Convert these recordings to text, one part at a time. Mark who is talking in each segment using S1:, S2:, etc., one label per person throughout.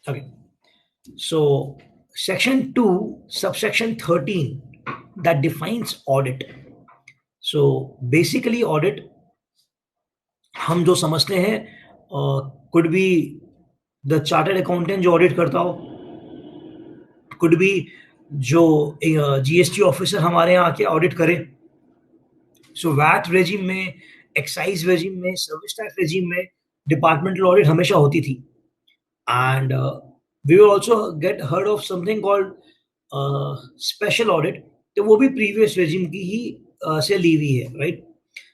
S1: Okay. So section 2, subsection 13, that defines audit. So basically audit हम जो समझते हैं could be the chartered accountant जो audit करता हो, could be जो GST ऑफिसर हमारे यहाँ आके audit करे. So VAT regime में, excise regime में, service tax regime में departmental audit हमेशा होती थी. And we will also get heard of something called special audit. तो वो भी previous regime की ही से ली हुई है, right?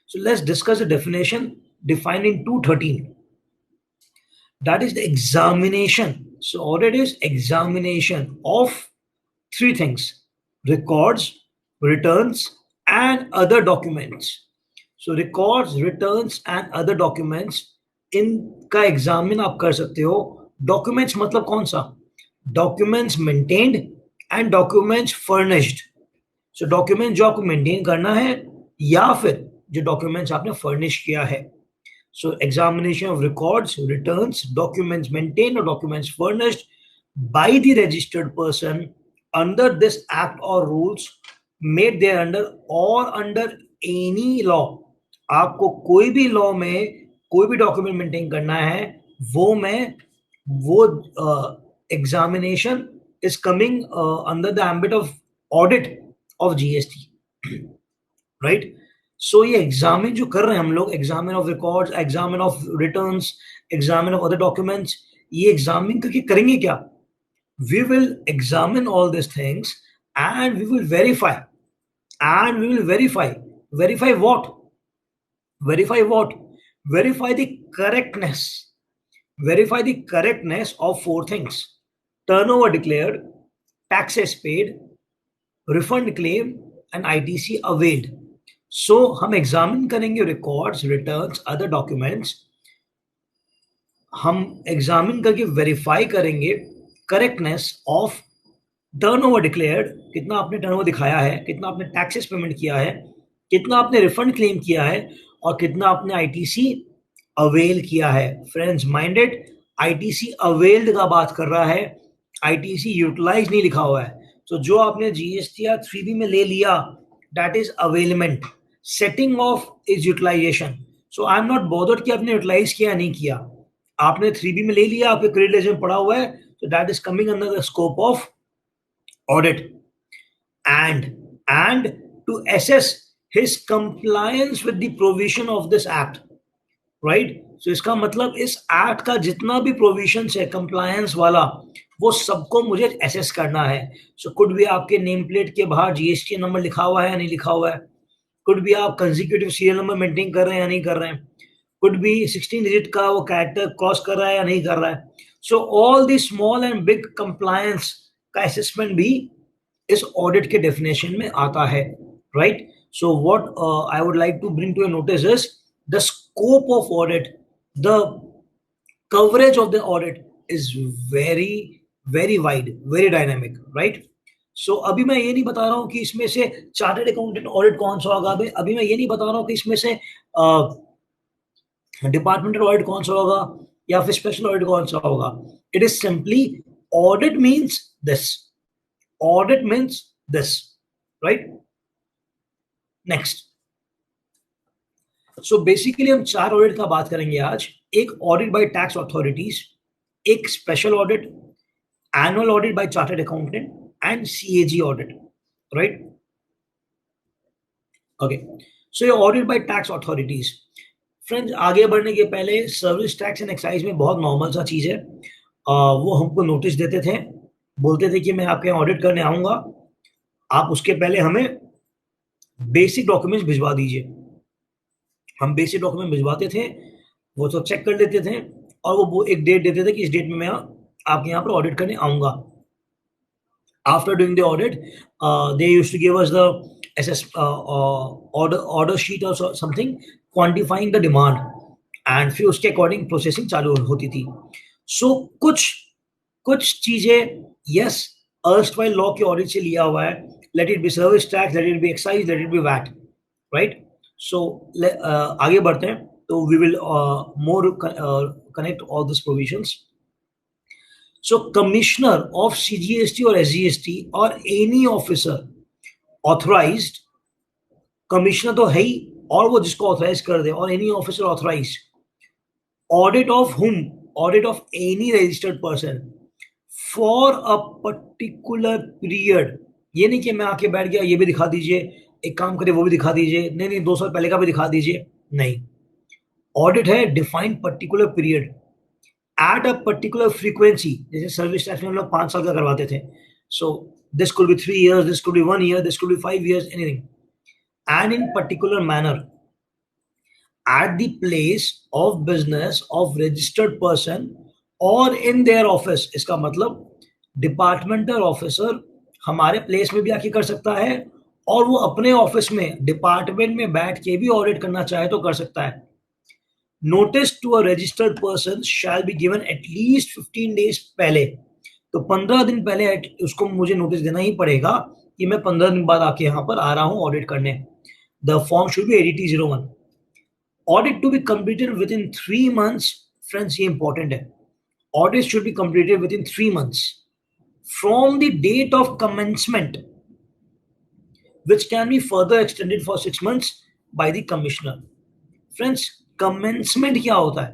S1: So let's discuss the definition defined in 213. That is the examination. So audit is examination of three things: records, returns, and other documents. So records, returns, and other documents, इनका examine आप कर सकते हो. Documents मतलब कौन सा? Documents maintained and documents furnished. So document जो आपको मेंटेन करना है या फिर जो डॉक्यूमेंट्स आपने फर्निश किया है. So examination of records, returns, documents maintained or documents furnished by the registered person under this act or rules made thereunder or under any law. आपको कोई भी लॉ में कोई भी डॉक्यूमेंट मेंटेन करना है, वो examination is coming under the ambit of audit of GST, right? So ये एग्जामिन जो कर रहे हैं हम लोग, examine of records, examine of returns, examine of other documents, ये एग्जामिन करके करेंगे क्या? We will examine all this things and we will verify. And we will verify what? Verify the correctness of four things: turnover declared, taxes paid, refund claim, and ITC availed. So हम examine करेंगे records, returns, other documents. हम examine करके verify करेंगे correctness of turnover declared, कितना आपने turnover दिखाया है, कितना आपने टैक्सेस पेमेंट किया है, कितना आपने रिफंड क्लेम किया है, और कितना आपने आईटीसी अवेल किया है. फ्रेंड्स माइंडेड, आईटीसी अवेल्ड का बात कर रहा है, आईटीसी यूटिलाइज नहीं लिखा हुआ है. तो जो आपने जीएसटी या 3B में ले लिया, that is availment. Setting off is utilisation. So I am not bothered कि आपने यूटिलाइज किया नहीं किया, आपने 3B में ले लिया, आपके क्रेडिट लेजर में पड़ा हुआ है, तो that is coming under the scope of audit. And to assess his compliance with the provision of this act, right? So इसका मतलब इस एक्ट का जितना भी प्रोविजन है कंप्लायंस वाला, वो सबको मुझे एसेस करना है. सो कुड भी आपके नेम प्लेट के बाहर जीएसटी नंबर लिखा हुआ है या नहीं लिखा हुआ है, कुड भी आप कंसेक्यूटिव सीरियल नंबर मेंटेन कर रहे हैं या नहीं कर रहे हैं, कुड भी 16 डिजिट का वो कैरेक्टर क्रॉस कर रहा है या नहीं कर रहा है. So all the small and big compliance का असेसमेंट भी इस ऑडिट के डेफिनेशन में आता है, right? So what I would like to bring to your notice is the scope of audit, the coverage of the audit is very very wide, very dynamic, right? So अभी मैं ये नहीं बता रहा हूँ कि इसमें से चार्टर्ड अकाउंटेंट ऑडिट कौन सा होगा, अभी मैं ये नहीं बता रहा हूँ कि इसमें से डिपार्टमेंटल ऑडिट कौन सा होगा या फिर स्पेशल ऑडिट कौन सा होगा. It is simply audit means this, audit means this, right? Next. So basically हम 4 ऑडिट का बात करेंगे आज. एक ऑडिट बाय टैक्स अथॉरिटीज, एक special audit, annual audit by chartered accountant and CAG audit, right? Okay. So ये audit by tax authorities. Friends आगे बढ़ने के पहले सर्विस टैक्स एंड एक्साइज में बहुत नॉर्मल सा चीज है. वो हमको नोटिस देते थे, बोलते थे कि मैं आपके यहाँ ऑडिट करने आऊंगा, आप उसके पहले हमें बेसिक डॉक्यूमेंट्स भिजवा दीजिए. हम बेसिक डॉक्यूमेंट भिजवाते थे, वो तो चेक कर लेते थे और वो एक डेट देते थे कि इस डेट में मैं आपके यहाँ पर ऑडिट करने आऊंगा. After doing the audit they used to give us the order sheet और something quantifying the demand, and फिर उसके अकॉर्डिंग प्रोसेसिंग चालू होती थी. सो कुछ चीजें यस अर्स्टवाइल लॉ के ऑडिट से लिया हुआ है, let it be service tax, let it be excise, let it be VAT, right? So आगे बढ़ते हैं, तो we will more connect all this provisions. So commissioner of CGST or SGST or any officer authorized, commissioner तो है ही और वो जिसको authorise कर दे, और any officer authorise, audit of whom, audit of any registered person for a particular period. ये नहीं कि मैं आके बैठ गया ये भी दिखा दीजिए, एक काम करे वो भी दिखा दीजिए, नहीं नहीं 2 साल पहले का भी दिखा दीजिए, नहीं। ऑडिट है defined particular period at a particular frequency. जैसे सर्विस टैक्स में हम लोग 5 साल का करवाते थे, so this could be 3 years, this could be 1 year, this could be 5 years, anything, and in particular manner at the place of business of registered person or in their office। इसका मतलब departmental officer हमारे place में भी आके कर सकता है, और वो अपने ऑफिस में डिपार्टमेंट में बैठ के भी ऑडिट करना चाहे तो कर सकता है। Notice to a registered person shall be given at least 15 days पहले। तो 15 दिन पहले उसको मुझे नोटिस देना ही पड़ेगा कि मैं 15 दिन बाद आके यहाँ पर आ रहा हूँ ऑडिट करने। The form should be ADT01। Audit to be completed within 3 months। Friends ये इंपॉर्टेंट है, audit should be completed within 3 months from the date of commencement, which can be further extended for 6 months by the commissioner। Friends, commencement क्या होता है?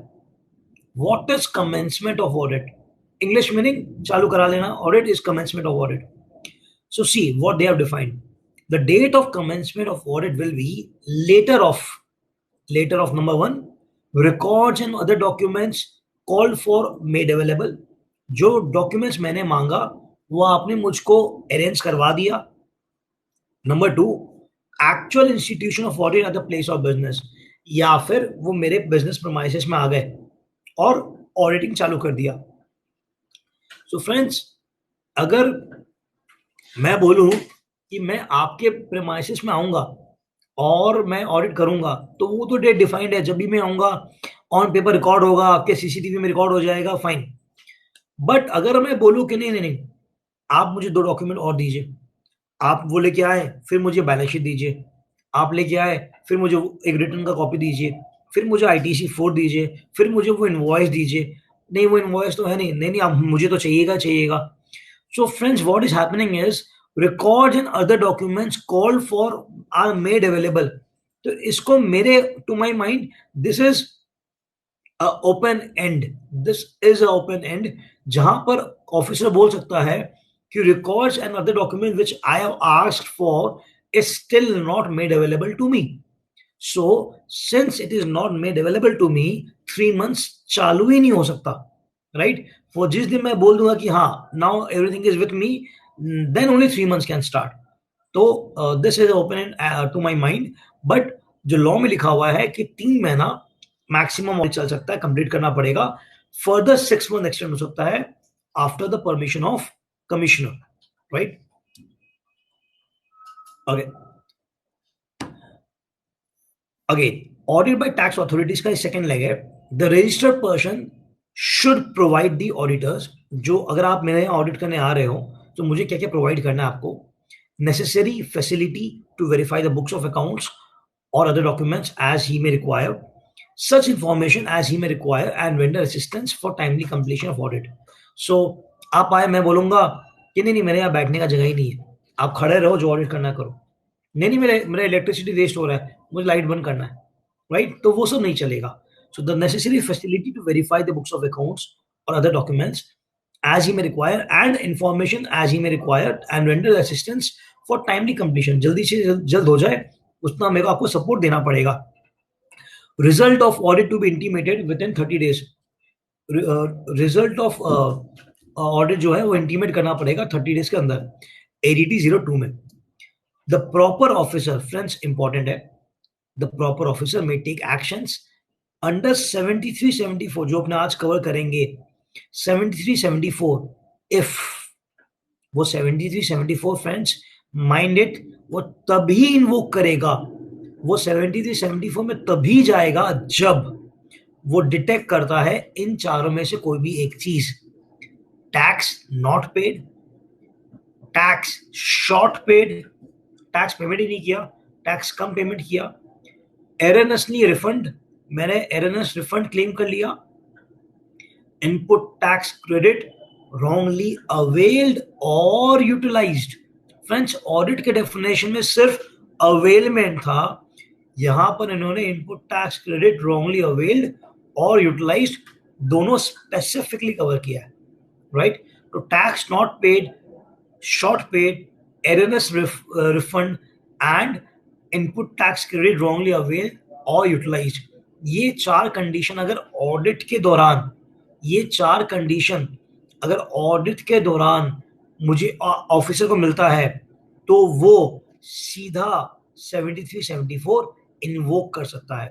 S1: What is commencement of audit? English meaning चालू करा लेना, audit is commencement of audit। So see what they have defined. The date of commencement of audit will be later of number 1, records and other documents called for made available। जो documents मैंने मांगा वो आपने मुझको arrange करवा दिया। Number 2, actual institution of audit at the place of business, या फिर वो मेरे बिजनेस प्रीमाइसेस में आ गए और ऑडिटिंग चालू कर दिया। सो फ्रेंड्स, अगर मैं बोलूं कि मैं आपके प्रीमाइसेस में आऊंगा और मैं ऑडिट करूंगा, तो वो तो डेट डिफाइंड है, जब भी मैं आऊंगा ऑन पेपर रिकॉर्ड होगा, आपके सीसीटीवी में रिकॉर्ड हो जाएगा, फाइन। बट अगर मैं बोलूं कि नहीं नहीं नहीं, आप मुझे 2 डॉक्यूमेंट और दीजिए, आप वो लेके आए, फिर मुझे बैलेंस शीट दीजिए, आप लेके आए, फिर मुझे एक रिटर्न का कॉपी दीजिए, फिर मुझे ITC4 दीजिए, फिर मुझे वो इनवॉइस दीजिए, नहीं वो इनवॉइस तो है नहीं, नहीं नहीं आप मुझे तो चाहिएगा। So friends, what is happening is records and other documents called for are made available. तो इसको मेरे to my mind this is open end, this is open end, जहां पर ऑफिसर बोल सकता है कि records and other document which I have asked for is still not made available to me। So since it is not made available to me, 3 months चालू ही नहीं हो सकता, right? For जिस दिन मैं बोल दूंगा कि हाँ now everything is with me, then only 3 months can start। तो this is open to my mind, but जो लॉ में लिखा हुआ है कि 3 महीना मैक्सिमम चल सकता है, कंप्लीट करना पड़ेगा, फर्दर 6 month एक्सटेंड हो सकता है after the permission of commissioner, right? Okay, again audit by tax authorities का सेकंड लेग है, the registered person should provide the auditors। जो अगर आप मेरे यहाँ ऑडिट करने आ रहे हो तो मुझे क्या क्या प्रोवाइड करना है आपको, necessary facility to verify the books of accounts or other documents as he may require, such information as he may require, and render assistance for timely completion of audit। So आप आए, मैं बोलूंगा कि नहीं नहीं मेरे यहाँ बैठने का जगह ही नहीं है, आप खड़े रहो, जो ऑडिट करना करो, नहीं नहीं मेरा इलेक्ट्रिसिटी वेस्ट हो रहा है, मुझे लाइट बंद करना है, राइट? तो वो सब नहीं चलेगा। So the necessary facility to verify the books of accounts और other documents as he may require and information as he may require and render assistance for timely completion। जल्दी से जल्द हो जाए उतना मेरे को आपको सपोर्ट देना पड़ेगा। Result of audit to be intimated within 30 days। Result of audit जो है वो इंटीमेट करना पड़ेगा 30 days के अंदर, ADT02 में। The proper officer, friends important है, the proper officer may take actions under 73-74, जो अपने आज कवर करेंगे 73-74। इफ वो 73-74 फ्रेंड्स माइंड इट, वो तभी इन्वोक करेगा, वो 73-74 में तभी जाएगा जब वो डिटेक्ट करता है इन चारों में से कोई भी एक चीज, tax not paid, tax short paid, tax payment ही नहीं किया, टैक्स कम पेमेंट किया, एरनसली रिफंड, मैंने एरनस रिफंड क्लेम कर लिया, input tax credit, wrongly availed or utilized. Friends, audit के डेफिनेशन में सिर्फ अवेलमेंट था, यहां पर इन्होंने input tax credit wrongly availed और यूटिलाइज्ड दोनों स्पेसिफिकली कवर किया है, राइट? तो tax not paid, short paid, erroneous refund and input tax credit wrongly availed or utilized. ये चार कंडीशन अगर ऑडिट के दौरान, ये चार कंडीशन अगर ऑडिट के दौरान मुझे ऑफिसर को मिलता है तो वो सीधा 73-74 इन्वोक कर सकता है.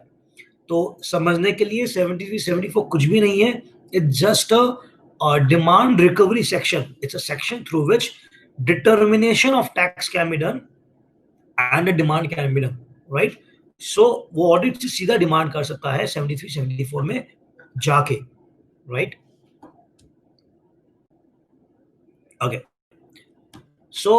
S1: तो समझने के लिए 73-74 कुछ भी नहीं है, it's just a demand recovery section. It's a section through which determination of tax can be done and a demand can be done, right? So वो ऑडिट से सीधा डिमांड कर सकता है 73-74 में जाके, right? Okay. So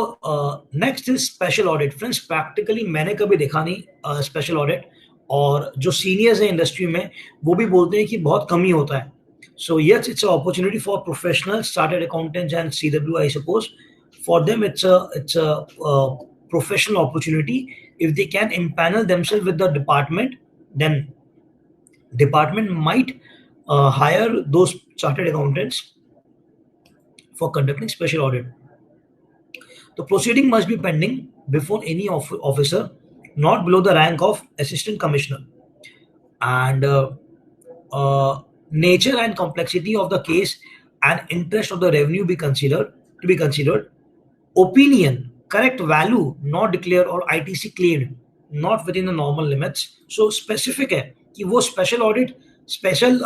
S1: next is special audit. Friends, practically मैंने कभी देखा नहीं स्पेशल ऑडिट, और जो सीनियर्स हैं इंडस्ट्री में वो भी बोलते हैं कि बहुत कम ही होता है. So yes, it's an opportunity for professionals, chartered accountants and CW, I suppose. For them it's a professional opportunity. If they can empanel themselves with the department, then department might hire those chartered accountants for conducting special audit. The proceeding must be pending before any officer not below the rank of assistant commissioner, and nature and complexity of the case and interest of the revenue be considered. Opinion, correct value not declared or ITC claimed not within the normal limits. So specific है कि वो special audit special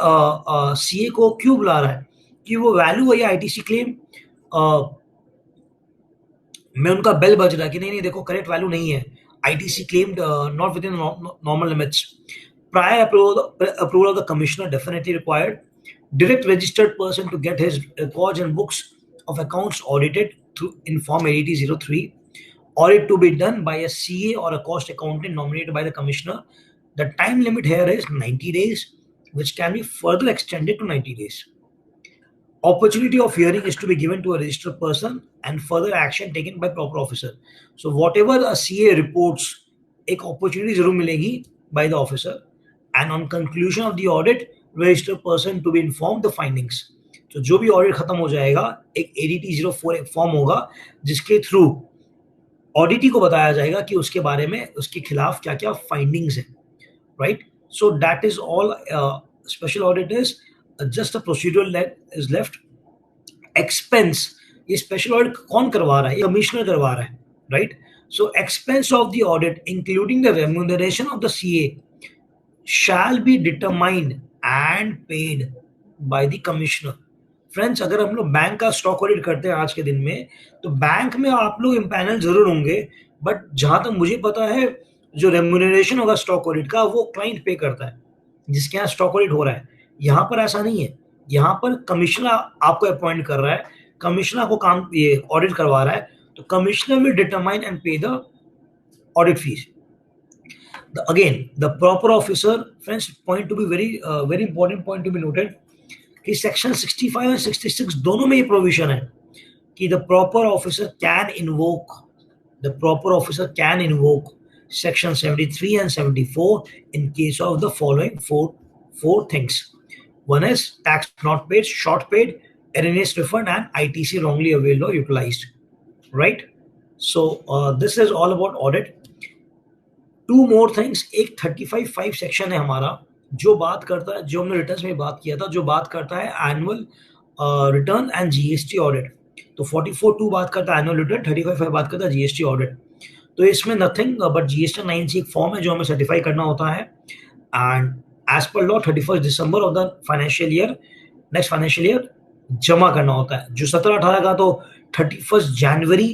S1: CA को क्यों बुला रहा है, कि वो वैल्यू है या आईटीसी क्लेम में उनका बेल बज रहा है कि नहीं देखो करेक्ट वैल्यू नहीं है, ITC claimed not with in normal limits. Prior approval of the commissioner definitely required. Direct registered person to get his records and books of accounts audited through in Form 8003. Audit to be done by a CA or a cost accountant nominated by the commissioner. The time limit here is 90 days, which can be further extended to 90 days. Opportunity of hearing is to be given to a registered person and further action taken by proper officer. So whatever a CA reports, एक opportunity जरूर मिलेगी by the officer, and on conclusion of the audit, registered person to be informed the findings. तो जो भी audit खत्म हो जाएगा एक ADT 04 एक फॉर्म होगा जिसके थ्रू ऑडिटी को बताया जाएगा कि उसके बारे में उसके खिलाफ क्या क्या फाइंडिंग्स हैं, right? So that is all. Special audit is just a procedure is left. Expense, ये स्पेशल ऑडिट कौन करवा रहा है? कमिश्नर करवा रहा है, right? So expense of the audit including the remuneration of the CA shall be determined and paid by the commissioner. Friends, अगर हम लोग बैंक का स्टॉक ऑडिट करते हैं आज के दिन में, तो बैंक में आप लोग इम्पैनल जरूर होंगे, बट जहां तक मुझे पता है जो रेम्यूनरेशन होगा स्टॉक ऑडिट का वो क्लाइंट पे करता है जिसके यहाँ स्टॉक ऑडिट हो रहा है. यहाँ पर ऐसा नहीं है, यहाँ पर कमिश्नर आपको अपॉइंट कर रहा है, कमिश्नर को काम ये ऑडिट करवा रहा है, तो कमिश्नर विल डिटरमाइन एंड पे the audit fees. Again, the proper officer, friends, point to be very important point to be noted कि section 65 and 66 दोनों में ये provision है कि the proper officer can invoke section 73 and 74 in case of the following four things. One is tax not paid, short paid, erroneous refund, and ITC wrongly availed or utilized, right? So this is all about audit. Two more things. एक 35(5) section है हमारा जो बात करता है, जो हमने returns में बात किया था, जो बात करता है annual return and GST audit. तो 44(2) बात करता है एनुअल रिटर्न, 35(5) बात करता है जीएसटी ऑडिट. तो इसमें नथिंग बट जीएसटी 9C एक फॉर्म है जो हमें सर्टिफाई करना होता है, and as per law 31 December of the financial year, next financial year जमा करना होता है. जो 17-18 का तो 31 जनवरी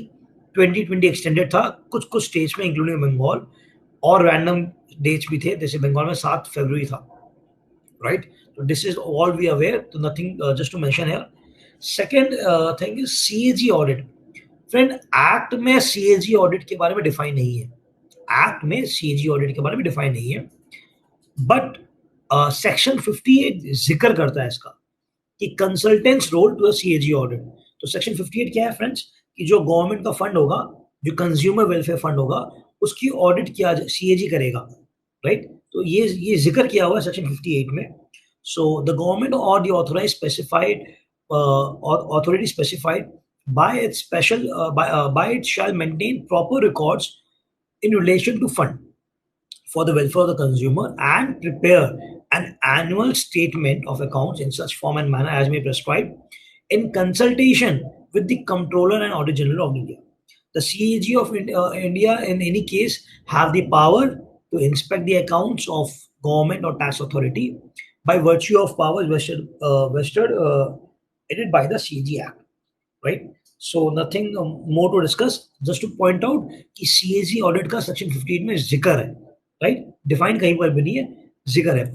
S1: 2020 एक्सटेंडेड था कुछ स्टेट्स में इंक्लूडिंग बंगाल, और रैंडम डेट्स भी थे, जैसे बंगाल में 7 फरवरी था, राइट? तो this is all we aware, तो nothing just to mention here. Second thing is CAG audit. Friend, act में सीएजी ऑडिट के बारे में डिफाइन नहीं है, एक्ट में सीएजी ऑडिट के बारे में डिफाइन नहीं है, बट सेक्शन 58 जिक्र करता है इसका कि consultants role to CAG audit. तो सेक्शन 58 क्या है फ्रेंड्स, कि जो गवर्नमेंट का फंड होगा, जो कंज्यूमर वेलफेयर फंड होगा, उसकी ऑडिट किया सीएजी करेगा, राइट। तो ये जिक्र किया हुआ है सेक्शन 58 में। सो द गवर्नमेंट और the authorise specified authority specified by its special by it shall maintain proper records in relation to fund for the welfare of the consumer and prepare an annual statement of accounts in such form and manner as may prescribe in consultation with the Comptroller and Auditor General of India. The CAG of India in any case have the power to inspect the accounts of government or tax authority by virtue of powers vested aided by the CAG Act, right? So nothing more to discuss. Just to point out कि CAG audit का section 15 में जिक्र है, right, define कहीं पर भी नहीं है, जिक्र है।